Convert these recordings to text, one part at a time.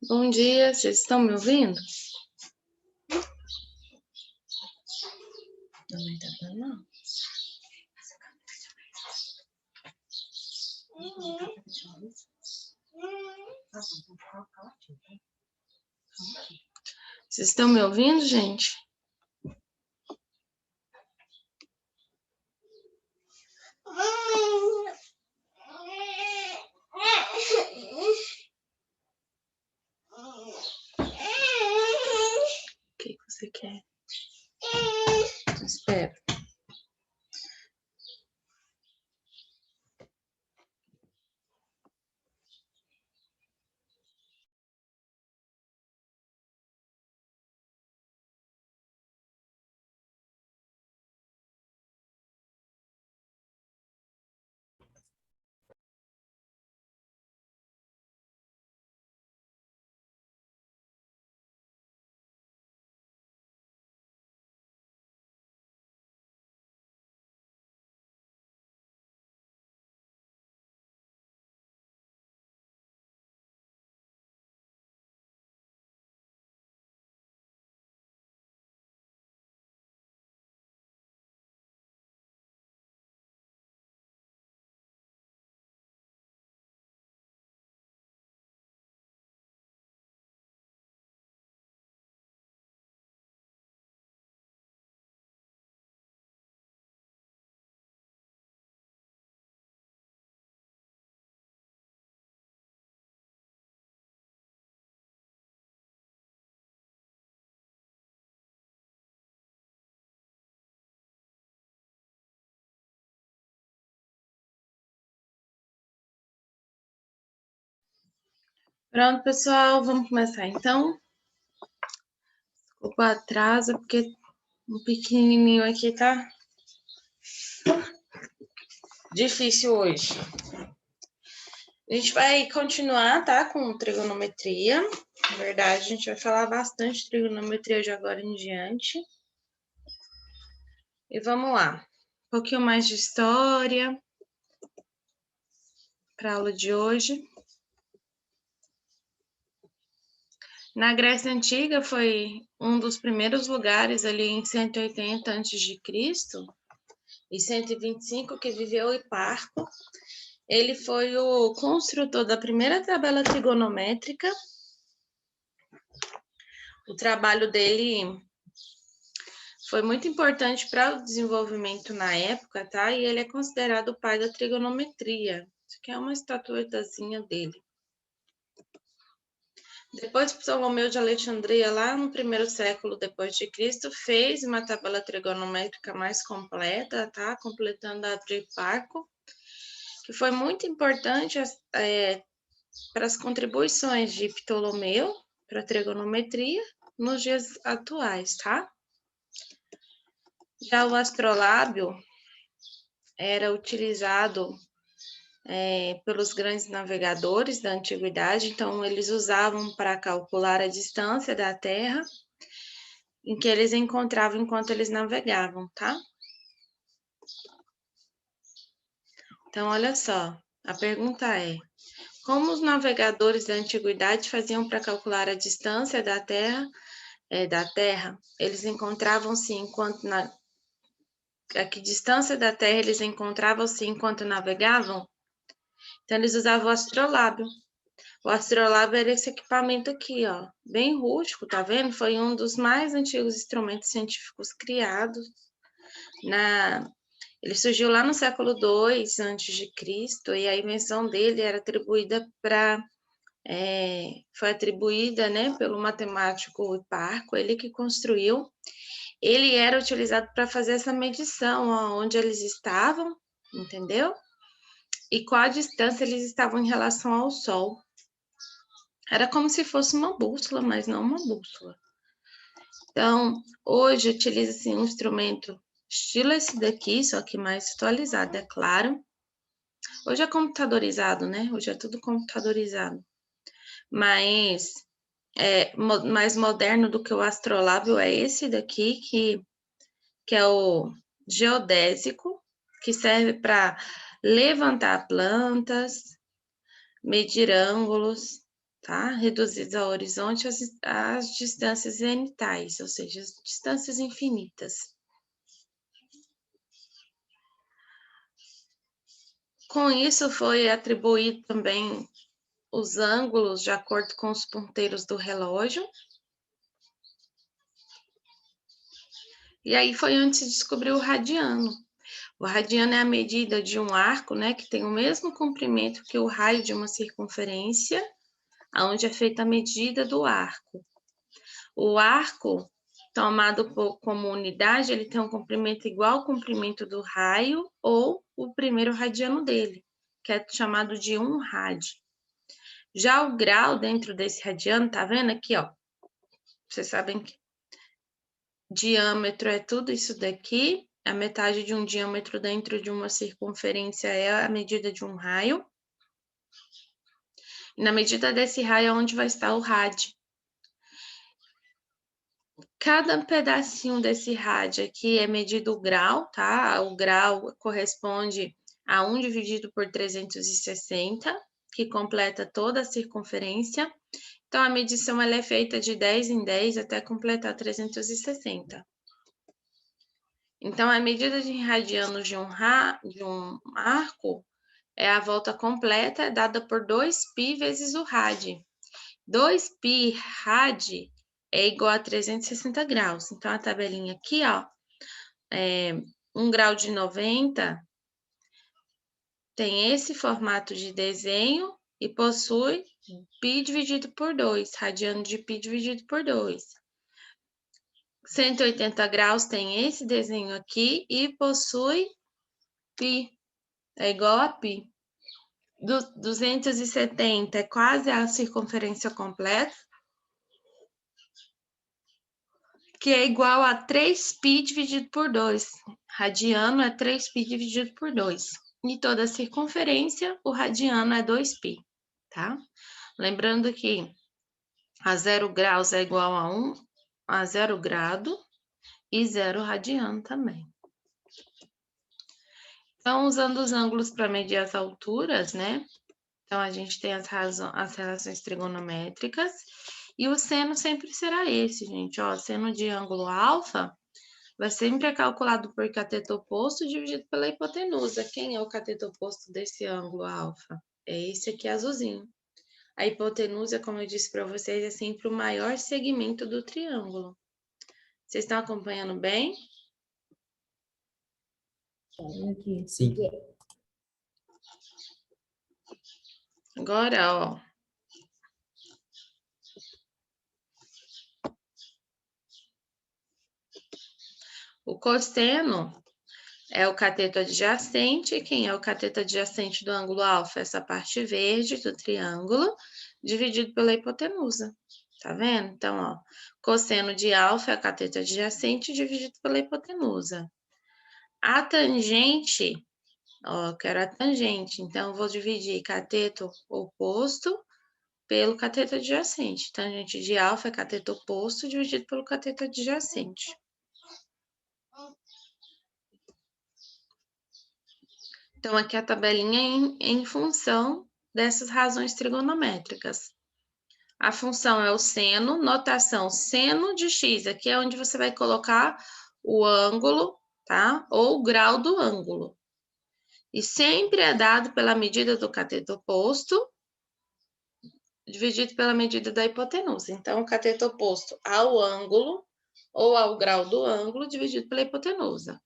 Bom dia, vocês estão me ouvindo? Não tá dando, não. Vocês estão me ouvindo, gente? O que você quer? Espera. Pronto, pessoal, vamos começar então. Desculpa o atraso, porque o pequenininho aqui tá difícil hoje. A gente vai continuar, tá, com trigonometria. Na verdade, a gente vai falar bastante de trigonometria de agora em diante. E vamos lá. Um pouquinho mais de história para a aula de hoje. Na Grécia Antiga foi um dos primeiros lugares ali em 180 a.C. e 125 que viveu Hiparco. Ele foi o construtor da primeira tabela trigonométrica. O trabalho dele foi muito importante para o desenvolvimento na época, tá? E ele é considerado o pai da trigonometria. Isso aqui é uma estatuetazinha dele. Depois, Ptolomeu de Alexandria, lá no primeiro século depois de Cristo, fez uma tabela trigonométrica mais completa, tá? Completando a de Hiparco, que foi muito importante para as contribuições de Ptolomeu para a trigonometria nos dias atuais, tá? Já o astrolábio era utilizado pelos grandes navegadores da antiguidade, então eles usavam para calcular a distância da Terra em que eles encontravam enquanto eles navegavam, tá? Então, olha só, a pergunta é: como os navegadores da antiguidade faziam para calcular a distância da Terra? Eles encontravam-se enquanto a que distância da Terra eles encontravam-se enquanto navegavam? Então, eles usavam o astrolábio. O astrolábio era esse equipamento aqui, ó, bem rústico, tá vendo? Foi um dos mais antigos instrumentos científicos criados. Ele surgiu lá no século II a.C., e a invenção dele era atribuída foi atribuída, né, pelo matemático Hiparco, ele que construiu. Ele era utilizado para fazer essa medição, ó, onde eles estavam, entendeu? E qual a distância eles estavam em relação ao Sol. Era como se fosse uma bússola, mas não uma bússola. Então, hoje utiliza-se um instrumento estilo esse daqui, só que mais atualizado, é claro. Hoje é computadorizado, né? Hoje é tudo computadorizado. Mas mais moderno do que o astrolábio é esse daqui, que é o geodésico, que serve para levantar plantas, medir ângulos, tá? Reduzidos ao horizonte as distâncias zenitais, ou seja, as distâncias infinitas. Com isso, foi atribuído também os ângulos de acordo com os ponteiros do relógio. E aí foi onde se descobriu o radiano. O radiano é a medida de um arco, né, que tem o mesmo comprimento que o raio de uma circunferência, onde é feita a medida do arco. O arco, tomado como unidade, ele tem um comprimento igual ao comprimento do raio ou o primeiro radiano dele, que é chamado de 1 rad. Já o grau dentro desse radiano, tá vendo aqui, ó? Vocês sabem que diâmetro é tudo isso daqui, a metade de um diâmetro dentro de uma circunferência é a medida de um raio. E na medida desse raio é onde vai estar o rad. Cada pedacinho desse rad aqui é medido o grau, tá? O grau corresponde a 1 dividido por 360, que completa toda a circunferência. Então, a medição ela é feita de 10 em 10 até completar 360. Então, a medida de radianos de um arco é a volta completa dada por 2π vezes o rad. 2π rad é igual a 360 graus. Então, a tabelinha aqui, ó, 1 grau de 90 tem esse formato de desenho e possui π dividido por 2, radiano de π dividido por 2. 180 graus tem esse desenho aqui e possui π, é igual a π. 270 é quase a circunferência completa, que é igual a 3π dividido por 2. Radiano é 3π dividido por 2. E toda a circunferência, o radiano é 2π, tá? Lembrando que a 0 graus é igual a 0 grado e 0 radiano também. Então, usando os ângulos para medir as alturas, né? Então, a gente tem as relações trigonométricas. E o seno sempre será esse, gente. Ó, seno de ângulo alfa vai sempre é calculado por cateto oposto dividido pela hipotenusa. Quem é o cateto oposto desse ângulo alfa? É esse aqui azulzinho. A hipotenusa, como eu disse para vocês, é sempre o maior segmento do triângulo. Vocês estão acompanhando bem? Sim. Agora, ó. O cosseno é o cateto adjacente. Quem é o cateto adjacente do ângulo alfa? Essa parte verde do triângulo, dividido pela hipotenusa. Tá vendo? Então, ó, cosseno de alfa é o cateto adjacente dividido pela hipotenusa. A tangente, ó, eu quero a tangente, então eu vou dividir cateto oposto pelo cateto adjacente. Tangente de alfa é cateto oposto dividido pelo cateto adjacente. Então, aqui a tabelinha em função dessas razões trigonométricas. A função é o seno, notação seno de x. Aqui é onde você vai colocar o ângulo, tá? Ou o grau do ângulo. E sempre é dado pela medida do cateto oposto, dividido pela medida da hipotenusa. Então, o cateto oposto ao ângulo, ou ao grau do ângulo, dividido pela hipotenusa.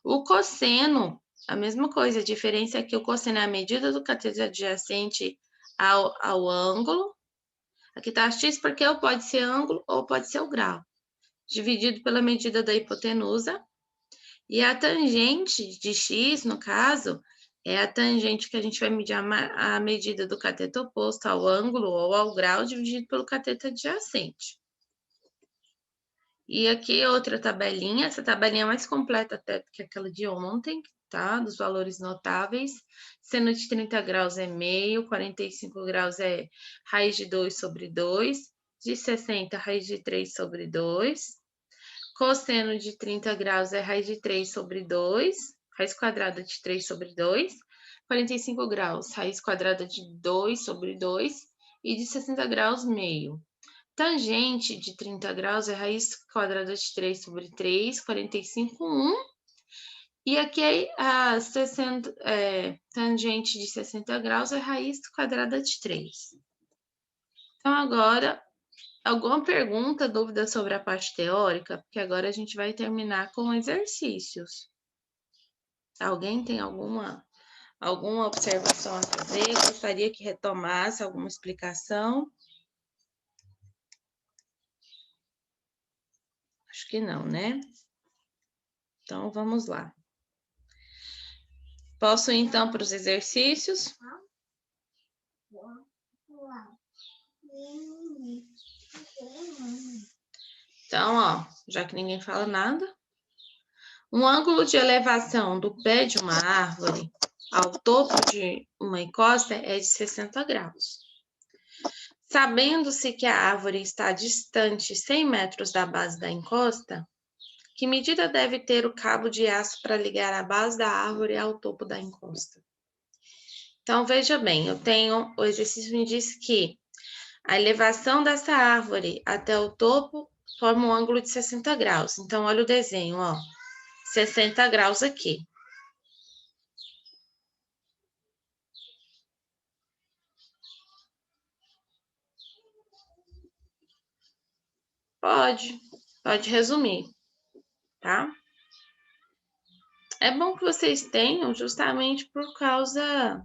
O cosseno, a mesma coisa, a diferença é que o cosseno é a medida do cateto adjacente ao ângulo. Aqui tá x porque ou pode ser ângulo ou pode ser o grau. Dividido pela medida da hipotenusa. E a tangente de x, no caso, é a tangente que a gente vai medir a medida do cateto oposto ao ângulo ou ao grau, dividido pelo cateto adjacente. E aqui outra tabelinha, essa tabelinha é mais completa até do que aquela de ontem, tá? Dos valores notáveis. Seno de 30 graus é meio, 45 graus é raiz de 2 sobre 2, de 60 raiz de 3 sobre 2. Cosseno de 30 graus é raiz de 3 sobre 2, raiz quadrada de 3 sobre 2. 45 graus, raiz quadrada de 2 sobre 2. e de 60 graus, meio. Tangente de 30 graus é raiz quadrada de 3 sobre 3, 45, 1. E aqui a tangente de 60 graus é raiz quadrada de 3. Então, agora, alguma pergunta, dúvida sobre a parte teórica? Porque agora a gente vai terminar com exercícios. Alguém tem alguma observação a fazer? Gostaria que retomasse alguma explicação? Acho que não, né? Então, vamos lá. Posso ir, então, para os exercícios? Então, ó, já que ninguém fala nada. Um ângulo de elevação do pé de uma árvore ao topo de uma encosta é de 60 graus. Sabendo-se que a árvore está distante 100 metros da base da encosta, que medida deve ter o cabo de aço para ligar a base da árvore ao topo da encosta? Então, veja bem, o exercício me diz que a elevação dessa árvore até o topo forma um ângulo de 60 graus. Então, olha o desenho, ó. 60 graus aqui. Pode resumir, tá? É bom que vocês tenham justamente por causa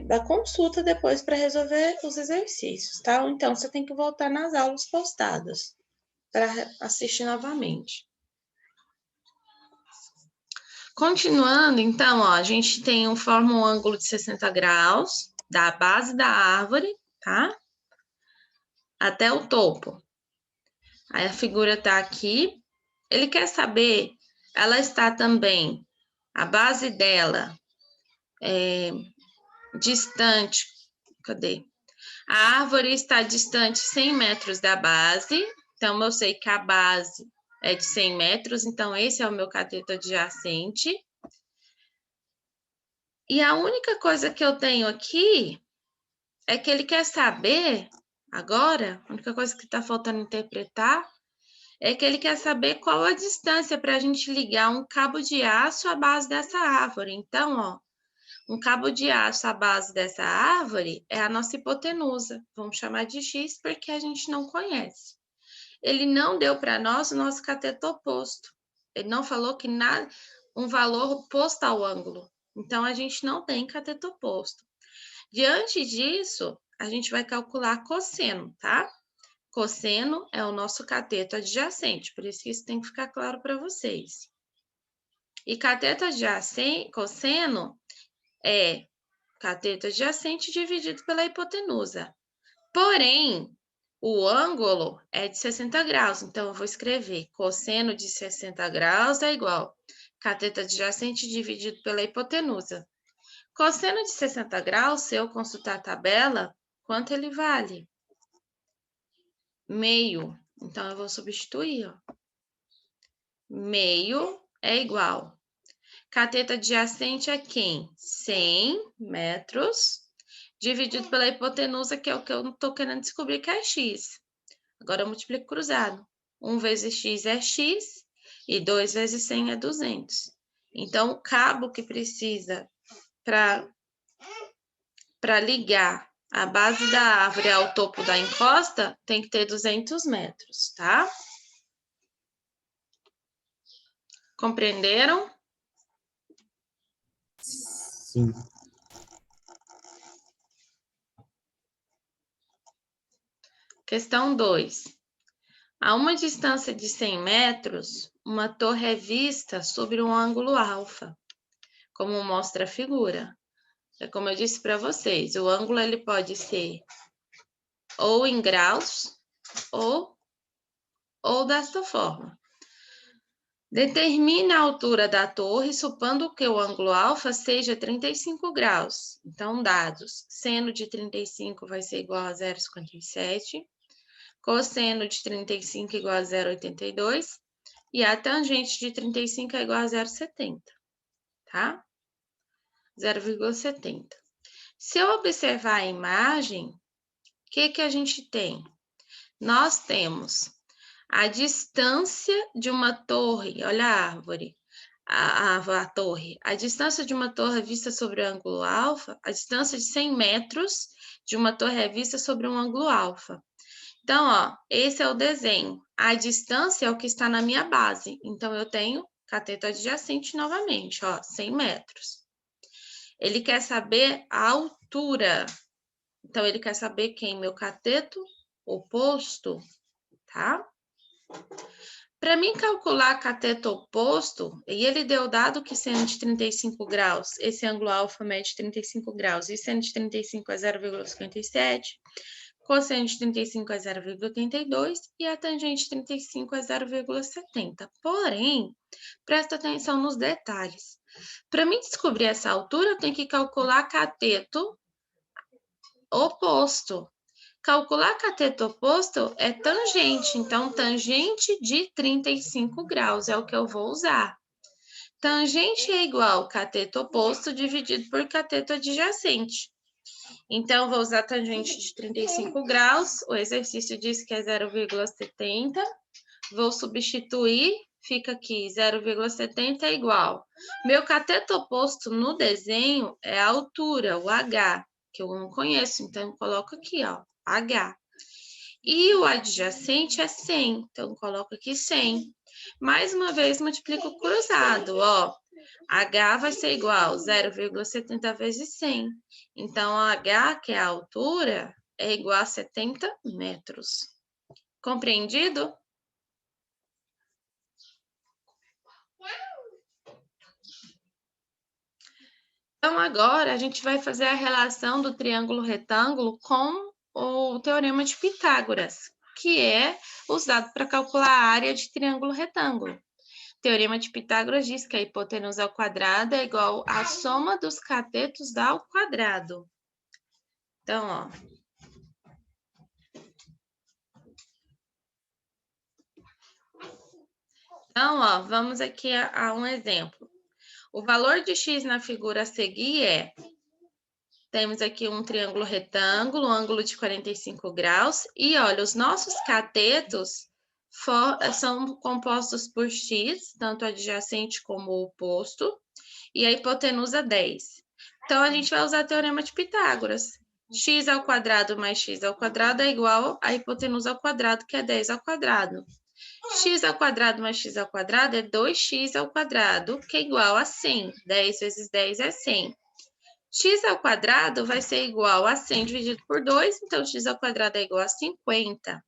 da consulta depois para resolver os exercícios, tá? Ou então, você tem que voltar nas aulas postadas para assistir novamente. Continuando, então, ó, a gente forma um ângulo de 60 graus da base da árvore, tá? Até o topo. Aí a figura tá aqui. Ele quer saber, ela está também, a base dela distante, cadê? A árvore está distante 100 metros da base, então eu sei que a base é de 100 metros, então esse é o meu cateto adjacente. E a única coisa que eu tenho aqui é que ele quer saber, agora, a única coisa que está faltando interpretar, é que ele quer saber qual a distância para a gente ligar um cabo de aço à base dessa árvore. Então, ó, um cabo de aço à base dessa árvore é a nossa hipotenusa. Vamos chamar de X porque a gente não conhece. Ele não deu para nós o nosso cateto oposto. Ele não falou que nada, um valor oposto ao ângulo. Então, a gente não tem cateto oposto. Diante disso, a gente vai calcular cosseno, tá? Cosseno é o nosso cateto adjacente, por isso que isso tem que ficar claro para vocês. E cateto adjacente, cosseno é cateto adjacente dividido pela hipotenusa. Porém, o ângulo é de 60 graus, então eu vou escrever cosseno de 60 graus é igual cateto adjacente dividido pela hipotenusa. Cosseno de 60 graus, se eu consultar a tabela, quanto ele vale? Meio. Então, eu vou substituir, ó. Meio é igual. Cateto adjacente é quem? 100 metros, dividido pela hipotenusa, que é o que eu estou querendo descobrir, que é x. Agora, eu multiplico cruzado. 1 vezes x é x, e 2 vezes 100 é 200. Então, o cabo que precisa para ligar a base da árvore ao topo da encosta tem que ter 200 metros, tá? Compreenderam? Sim. Questão 2. A uma distância de 100 metros, uma torre é vista sobre um ângulo alfa, como mostra a figura. É como eu disse para vocês, o ângulo ele pode ser ou em graus ou desta forma. Determine a altura da torre, supondo que o ângulo alfa seja 35 graus. Então, dados. Seno de 35 vai ser igual a 0,57. Cosseno de 35 igual a 0,82. E a tangente de 35 é igual a 0,70. Tá? 0,70. Se eu observar a imagem, o que a gente tem? Nós temos a distância de uma torre, olha a árvore, a torre. A distância de uma torre vista sobre o ângulo alfa, a distância de 100 metros de uma torre é vista sobre um ângulo alfa. Então, ó, esse é o desenho. A distância é o que está na minha base. Então, eu tenho cateto adjacente novamente, ó, 100 metros. Ele quer saber a altura. Então, ele quer saber quem? Meu cateto oposto, tá? Para mim calcular cateto oposto, e ele deu o dado que seno de 35 graus, esse ângulo alfa mede 35 graus, e seno de 35 é 0,57, cosseno de 35 é 0,82 e a tangente de 35 é 0,70. Porém, presta atenção nos detalhes. Para mim descobrir essa altura, eu tenho que calcular cateto oposto. Calcular cateto oposto é tangente, então tangente de 35 graus é o que eu vou usar. Tangente é igual cateto oposto dividido por cateto adjacente. Então, vou usar tangente de 35 graus, o exercício diz que é 0,70, vou substituir, fica aqui 0,70 é igual. Meu cateto oposto no desenho é a altura, o H, que eu não conheço, então eu coloco aqui, ó, H. E o adjacente é 100, então coloco aqui 100. Mais uma vez, multiplico cruzado, ó. H vai ser igual a 0,70 vezes 100. Então, H, que é a altura, é igual a 70 metros. Compreendido? Então, agora a gente vai fazer a relação do triângulo retângulo com o teorema de Pitágoras, que é usado para calcular a área de triângulo retângulo. O teorema de Pitágoras diz que a hipotenusa ao quadrado é igual à soma dos catetos ao quadrado. Então, ó. Então, ó, vamos aqui a um exemplo. O valor de x na figura a seguir é... Temos aqui um triângulo retângulo, ângulo de 45 graus. E olha, os nossos catetos são compostos por x, tanto adjacente como oposto, e a hipotenusa 10. Então, a gente vai usar o teorema de Pitágoras. X ao quadrado mais x ao quadrado é igual a hipotenusa ao quadrado, que é 10 ao quadrado. X ao quadrado mais x ao quadrado é 2x ao quadrado, que é igual a 100. 10 vezes 10 é 100. X ao quadrado vai ser igual a 100 dividido por 2, então x ao quadrado é igual a 50.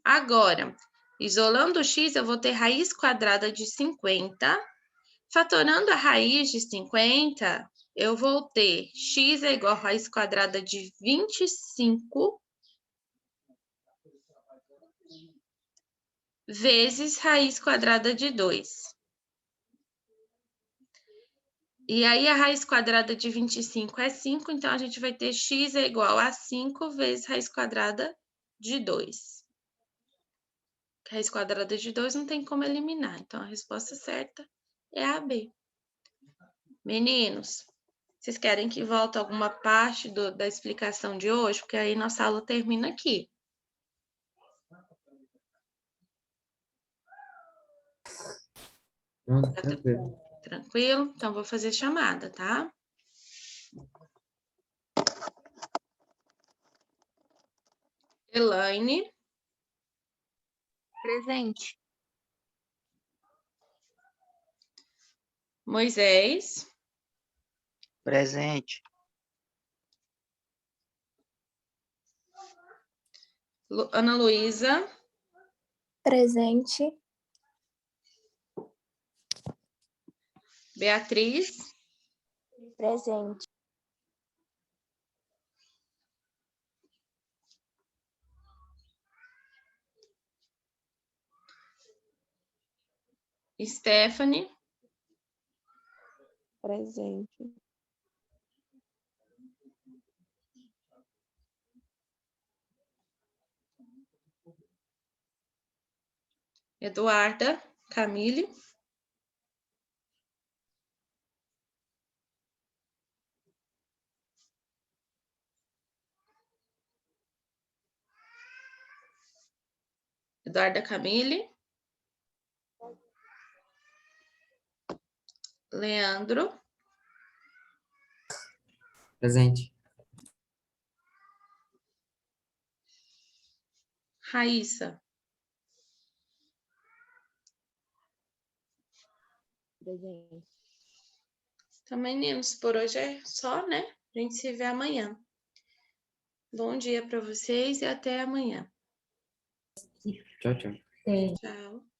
Agora, isolando o x, eu vou ter raiz quadrada de 50. Fatorando a raiz de 50, eu vou ter x é igual a raiz quadrada de 25 vezes raiz quadrada de 2. E aí, a raiz quadrada de 25 é 5, então a gente vai ter x é igual a 5 vezes raiz quadrada de 2. Raiz quadrada de 2 não tem como eliminar, então a resposta certa é a B. Meninos, vocês querem que volte alguma parte da explicação de hoje? Porque aí nossa aula termina aqui. Tranquilo? Então, vou fazer chamada, tá? Elaine. Presente. Moisés. Presente. Ana Luísa. Presente. Beatriz. Presente. Stephanie. Presente. Eduarda. Camille. Eduarda Camille. Leandro. Presente. Raíssa. Presente. Então, meninos, por hoje é só, né? A gente se vê amanhã. Bom dia para vocês e até amanhã. Tchau, tchau. Sim. Tchau.